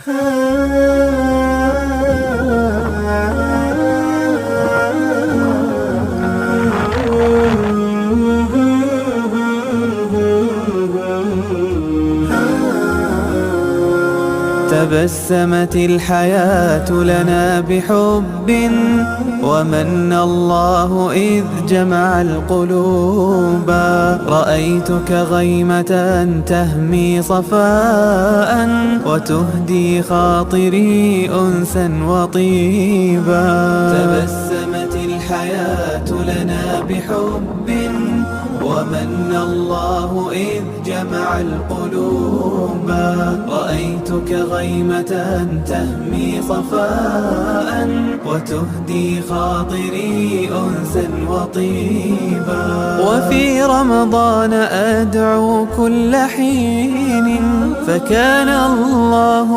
تبسمت الحياة لنا بحب ومن الله إذ جمع القلوب. رأيتك غيمة تهمي صفاء وتهدي خاطري أنسا وطيبا. تبسمت الحياة لنا بحب ومن الله إذ جمع القلوب. رأيتك غيمة تهمي صفاء وتهدي خاطري أنسا وطيبا. وفي رمضان أدعو كل حين فكان الله